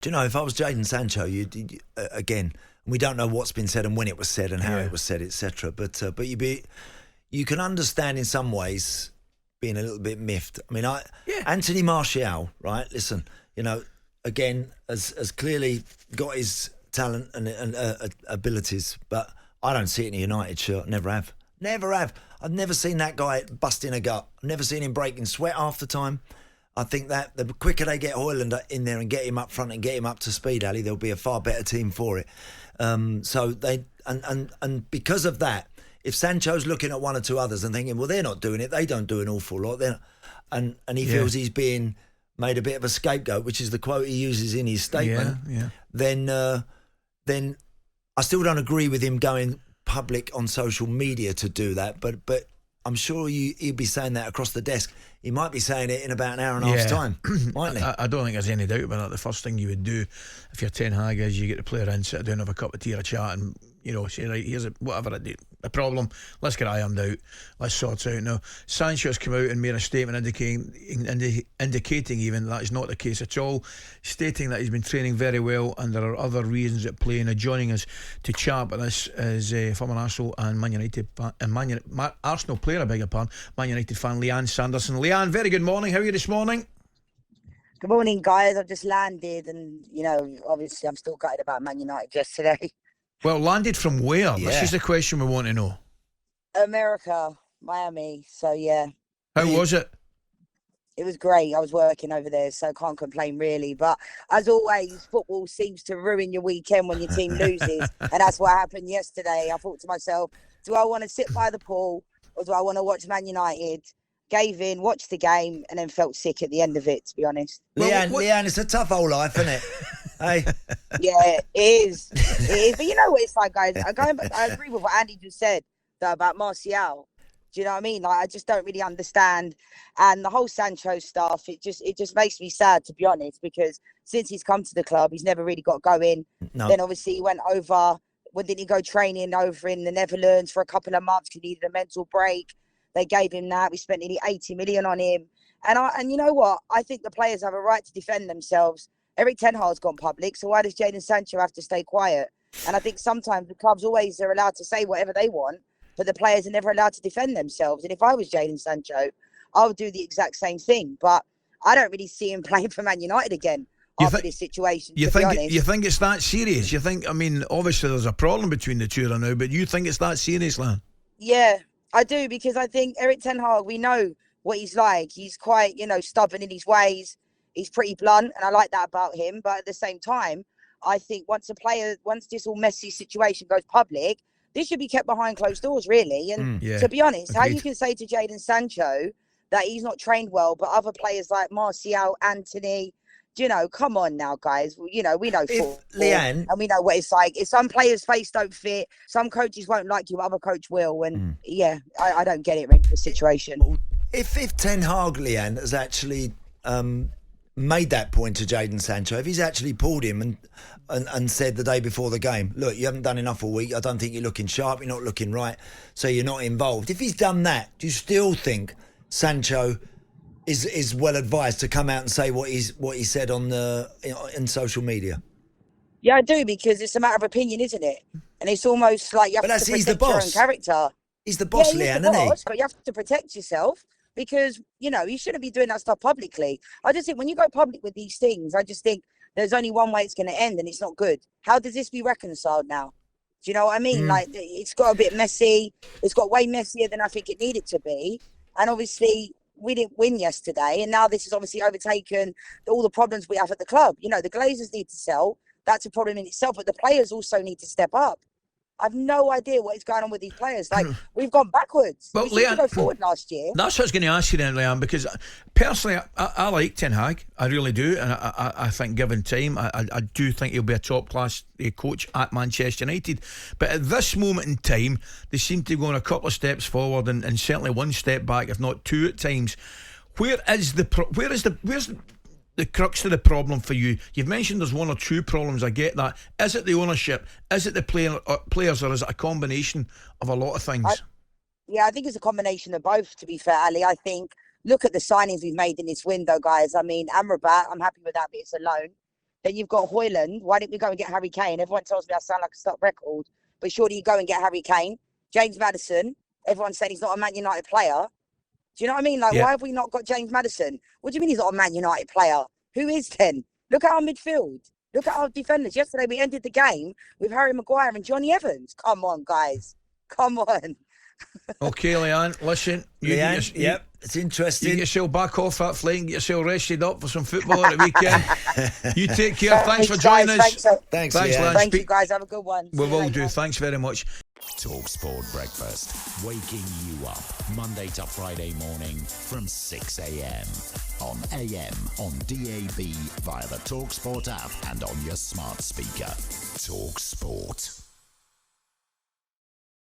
Do you know, if I was Jadon Sancho, again, we don't know what's been said and when it was said and how it was said, etc. But you can understand in some ways being a little bit miffed. I mean, Anthony Martial, right? Listen, again, has clearly got his talent and abilities, but I don't see it in a United shirt. Never have. I've never seen that guy busting a gut. I've never seen him breaking sweat half the time. I think that the quicker they get Højlund in there and get him up front and get him up to speed, Ali, there'll be a far better team for it. So they and because of that, if Sancho's looking at one or two others and thinking, well, they're not doing it, they don't do an awful lot, and he feels he's being made a bit of a scapegoat, which is the quote he uses in his statement. Then I still don't agree with him going public on social media to do that, but I'm sure he'd be saying that across the desk. He might be saying it in about an hour and a half's time, mightn't he? I don't think there's any doubt about that. The first thing you would do if you're Ten Hag is you get the player in, sit down, have a cup of tea or a chat, and say, right, here's whatever I do. The problem, let's get ironed out. Let's sort it out now. Sancho's come out and made a statement indicating even that is not the case at all, stating that he's been training very well and there are other reasons at play. Now, joining us to chat about this is former Arsenal and Arsenal player, Man United fan Lianne Sanderson. Lianne, very good morning. How are you this morning? Good morning, guys. I've just landed and, obviously I'm still gutted about Man United yesterday. Well, landed from where? Yeah. This is the question we want to know. America, Miami. So, yeah. How was it? It was great. I was working over there, so I can't complain really. But as always, football seems to ruin your weekend when your team loses. And that's what happened yesterday. I thought to myself, do I want to sit by the pool or do I want to watch Man United? Gave in, watched the game, and then felt sick at the end of it, to be honest. Lianne, it's a tough old life, isn't it? Hey. Yeah, it is. But you know what it's like, guys. I agree with what Andy just said about Martial. Do you know what I mean? Like, I just don't really understand. And the whole Sancho stuff, it just makes me sad, to be honest, because since he's come to the club, he's never really got going. No. Then obviously he went over. When did he go training over in the Netherlands for a couple of months because he needed a mental break? They gave him that. We spent nearly 80 million on him. And you know what? I think the players have a right to defend themselves. Erik Ten Hag's gone public, so why does Jadon Sancho have to stay quiet? And I think sometimes the clubs always are allowed to say whatever they want, but the players are never allowed to defend themselves. And if I was Jadon Sancho, I would do the exact same thing. But I don't really see him playing for Man United again after this situation, you think it's that serious? You think, obviously there's a problem between the two right now, but you think it's that serious, Lan? Yeah. I do, because I think Erik Ten Hag, we know what he's like. He's quite, stubborn in his ways. He's pretty blunt, and I like that about him. But at the same time, I think once this all messy situation goes public, this should be kept behind closed doors, really. And to be honest, how you can say to Jadon Sancho that he's not trained well, but other players like Martial, Anthony, come on now, guys. We know football, Lianne, and we know what it's like. If some players' face don't fit, some coaches won't like you, other coach will. And I don't get it, really, the situation. If Ten Hag, Lianne, has actually made that point to Jadon Sancho, if he's actually pulled him and said the day before the game, look, you haven't done enough all week. I don't think you're looking sharp. You're not looking right, so you're not involved. If he's done that, do you still think Sancho is well advised to come out and say what he said on in social media? Yeah, I do, because it's a matter of opinion, isn't it? And it's almost like you have to protect your own character. He's the boss, Lianne, isn't he? But you have to protect yourself, because you shouldn't be doing that stuff publicly. I just think when you go public with these things, I just think there's only one way it's going to end, and it's not good. How does this be reconciled now? Do you know what I mean? Like, it's got a bit messy. It's got way messier than I think it needed to be. And obviously, we didn't win yesterday, and now this has obviously overtaken all the problems we have at the club. The Glazers need to sell. That's a problem in itself, but the players also need to step up. I've no idea what is going on with these players. Like, we've gone backwards. Well, we should go forward last year. That's what I was going to ask you then, Lianne, because personally, I like Ten Hag. I really do. And I think, given time, I do think he'll be a top-class coach at Manchester United. But at this moment in time, they seem to be going a couple of steps forward and certainly one step back, if not two at times. Where's the crux of the problem for you? You've mentioned there's one or two problems. I get that. Is it the ownership? Is it the players, or is it a combination of a lot of things? I think it's a combination of both, to be fair, Ali. I think, look at the signings we've made in this window, guys. Amrabat, I'm happy with that, but it's a loan. Then you've got Højlund. Why didn't we go and get Harry Kane? Everyone tells me I sound like a stop record, but surely you go and get Harry Kane. James Maddison. Everyone's saying he's not a Man United player. Do you know what I mean? Like, why have we not got James Maddison? What do you mean he's not a Man United player? Who is then? Look at our midfield. Look at our defenders. Yesterday we ended the game with Harry Maguire and Johnny Evans. Come on, guys. Come on. Okay, Lianne, listen. Leanne, it's interesting. You get yourself back off that flight and get yourself rested up for some football at the weekend. You take care. Thanks for joining us. Thanks, Leanne. Thank you, guys. Have a good one. We will do. Thanks very much. talkSPORT Breakfast, waking you up Monday to Friday morning from 6 a.m. on AM, on DAB, via the talkSPORT app and on your smart speaker. talkSPORT.